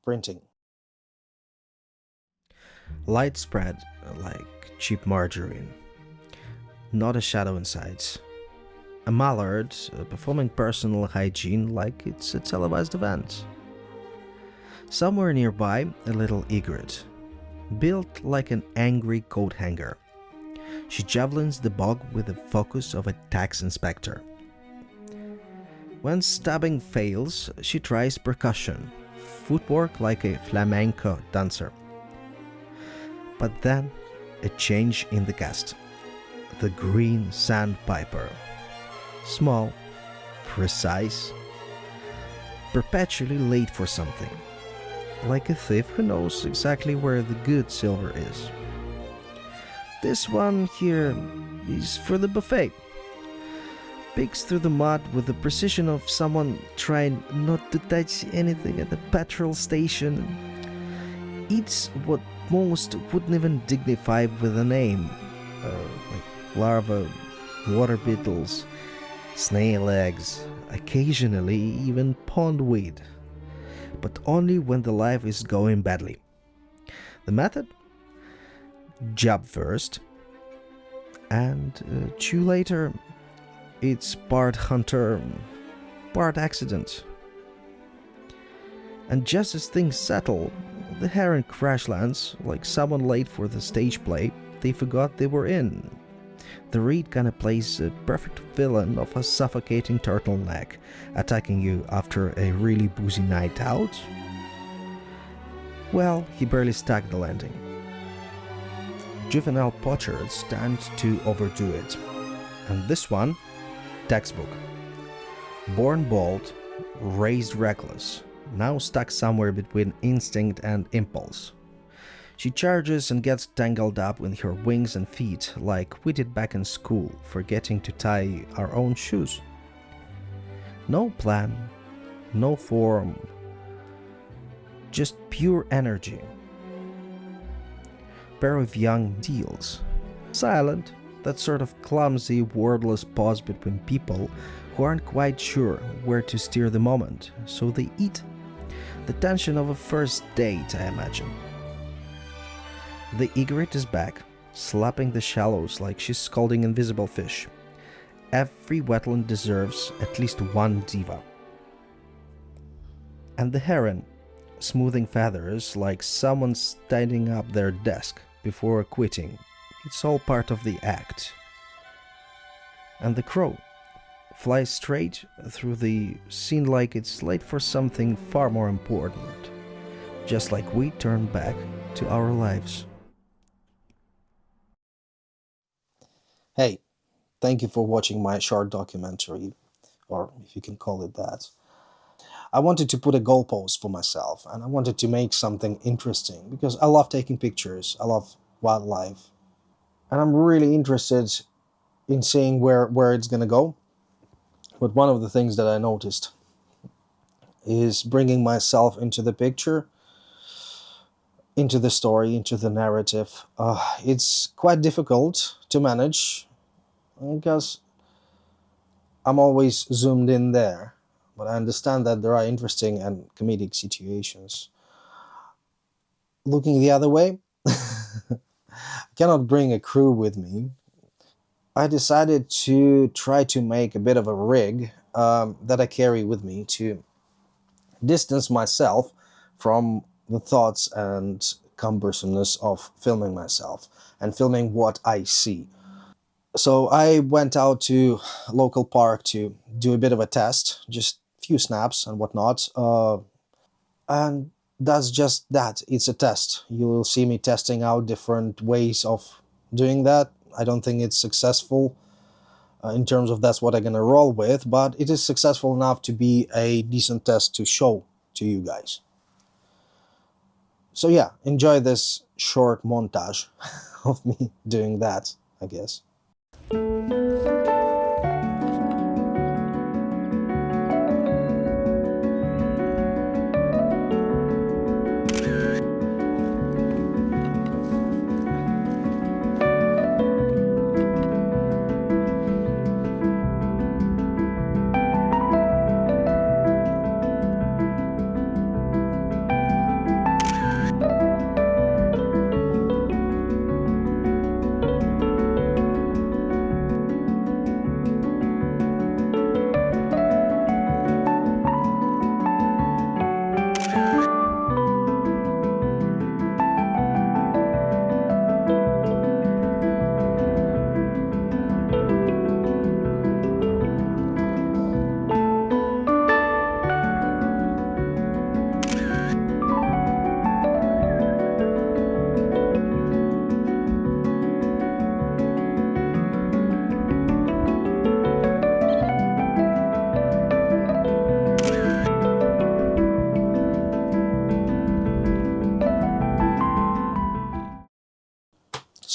printing. Light spread like cheap margarine, not a shadow in sight. A mallard performing personal hygiene like it's a televised event. Somewhere nearby, a little egret, built like an angry coat hanger. She javelins the bog with the focus of a tax inspector. When stabbing fails, she tries percussion, footwork like a flamenco dancer. But then, a change in the cast. The green sandpiper. Small, precise, perpetually late for something. Like a thief who knows exactly where the good silver is. This one here is for the buffet. Picks through the mud with the precision of someone trying not to touch anything at the petrol station. Eats what most wouldn't even dignify with a name, like larvae, water beetles, snail eggs, occasionally even pondweed, but only when the life is going badly. The method? Job first, and chew later. It's part hunter, part accident. And just as things settle, the heron crash lands like someone late for the stage play they forgot they were in. The reed kinda plays a perfect villain of a suffocating turtleneck attacking you after a really boozy night out. Well, he barely stuck the landing. Juvenile pochards tend to overdo it. And this one, textbook. Born bold, raised reckless, now stuck somewhere between instinct and impulse. She charges and gets tangled up in her wings and feet like we did back in school, forgetting to tie our own shoes. No plan, no form, just pure energy. Pair of young deals. Silent, that sort of clumsy, wordless pause between people who aren't quite sure where to steer the moment, so they eat. The tension of a first date, I imagine. The egret is back, slapping the shallows like she's scolding invisible fish. Every wetland deserves at least one diva. And the heron, smoothing feathers like someone's tidying up their desk before quitting. It's all part of the act. And the crow flies straight through the scene like it's late for something far more important, just like we turn back to our lives. Hey, thank you for watching my short documentary, or if you can call it that. I wanted to put a goalpost for myself, and I wanted to make something interesting because I love taking pictures, I love wildlife, and I'm really interested in seeing where it's gonna go. But one of the things that I noticed is bringing myself into the picture, into the story, into the narrative. It's quite difficult to manage because I'm always zoomed in there. But I understand that there are interesting and comedic situations. Looking the other way, I cannot bring a crew with me. I decided to try to make a bit of a rig that I carry with me to distance myself from the thoughts and cumbersomeness of filming myself and filming what I see. So I went out to a local park to do a bit of a test, just few snaps and whatnot, and that's just that. It's a test. You will see me testing out different ways of doing that. I don't think it's successful in terms of that's what I'm gonna roll with, but it is successful enough to be a decent test to show to you guys. So yeah, enjoy this short montage of me doing that, I guess.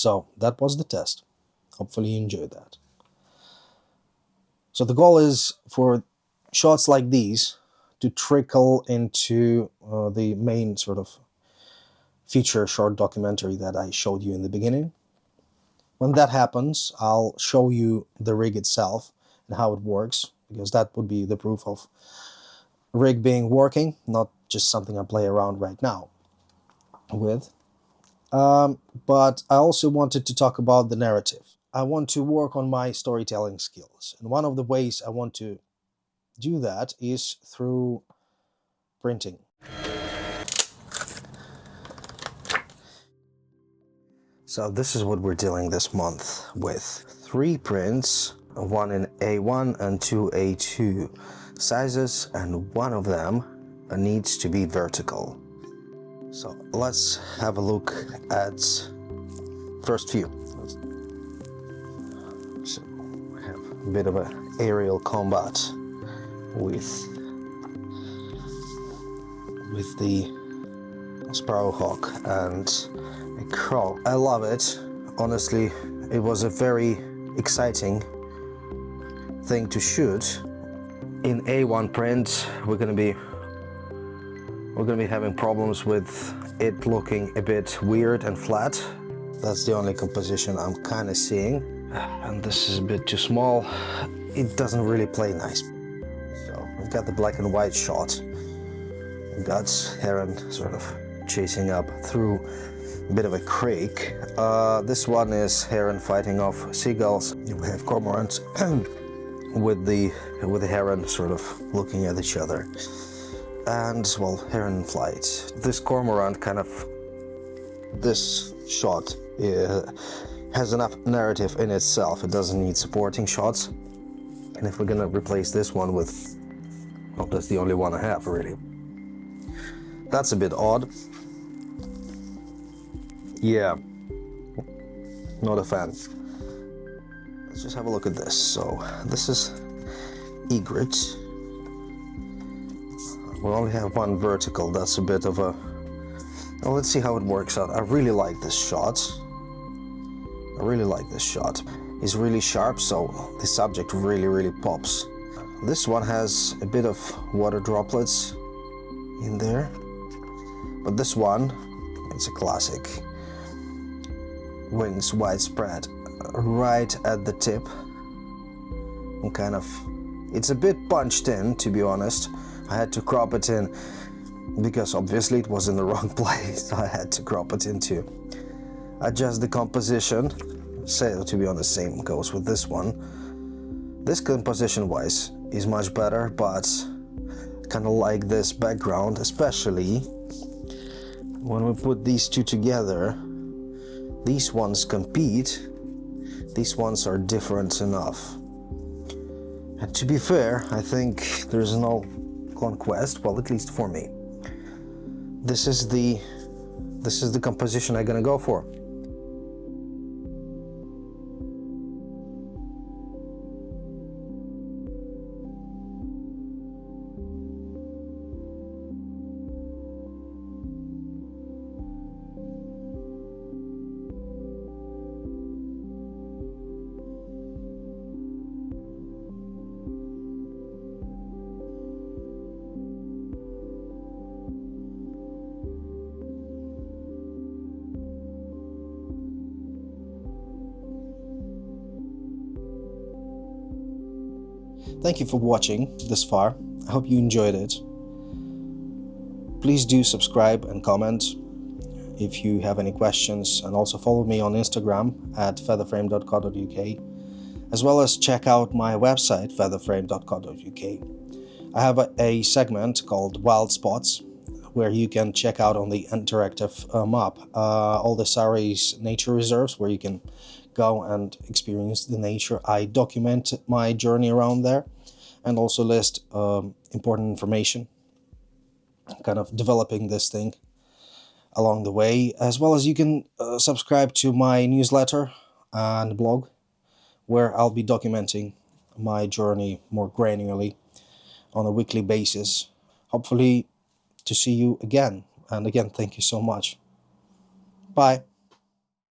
So that was the test. Hopefully you enjoyed that. So the goal is for shots like these to trickle into the main sort of feature short documentary that I showed you in the beginning. When that happens, I'll show you the rig itself and how it works, because that would be the proof of rig being working, not just something I play around right now with. But I also wanted to talk about the narrative. I want to work on my storytelling skills, and one of the ways I want to do that is through printing. So this is what we're dealing this month with. 3 prints, one in A1 and 2 A2 sizes, and one of them needs to be vertical. So let's have a look at first few. So we have a bit of an aerial combat with the sparrowhawk and a crow. I love it. Honestly, it was a very exciting thing to shoot. In A1 print, we're gonna be having problems with it looking a bit weird and flat. That's the only composition I'm kind of seeing. And this is a bit too small. It doesn't really play nice. So we've got the black and white shot. We've got Heron sort of chasing up through a bit of a creek. This one is Heron fighting off seagulls. We have cormorants with the heron sort of looking at each other. And, well, heron in flight. This cormorant this shot has enough narrative in itself. It doesn't need supporting shots. And if we're gonna replace this one with, well, that's the only one I have, really. That's a bit odd. Yeah, not a fan. Let's just have a look at this. So, this is egret. We only have one vertical. That's a bit of a... Well, let's see how it works out. I really like this shot. It's really sharp, so the subject really pops. This one has a bit of water droplets in there, but this one, it's a classic. Wings widespread right at the tip. And kind of... It's a bit punched in, to be honest. I had to crop it in because obviously it was in the wrong place. I had to crop it in to adjust the composition. So, to be honest, same goes with this one. This composition wise is much better, but kind of like this background, especially when we put these two together. These ones compete. These ones are different enough. And to be fair, I think there's no conquest, well, at least for me. This is the composition I'm gonna go for. Thank you for watching this far. I hope you enjoyed it. Please do subscribe and comment if you have any questions, and also follow me on Instagram at featherframe.co.uk, as well as check out my website featherframe.co.uk. I have a segment called Wild Spots where you can check out on the interactive map all the Surrey's nature reserves where you can go and experience the nature. I document my journey around there and also list important information, kind of developing this thing along the way, as well as you can subscribe to my newsletter and blog where I'll be documenting my journey more granularly on a weekly basis. Hopefully to see you again. And again, thank you so much. Bye.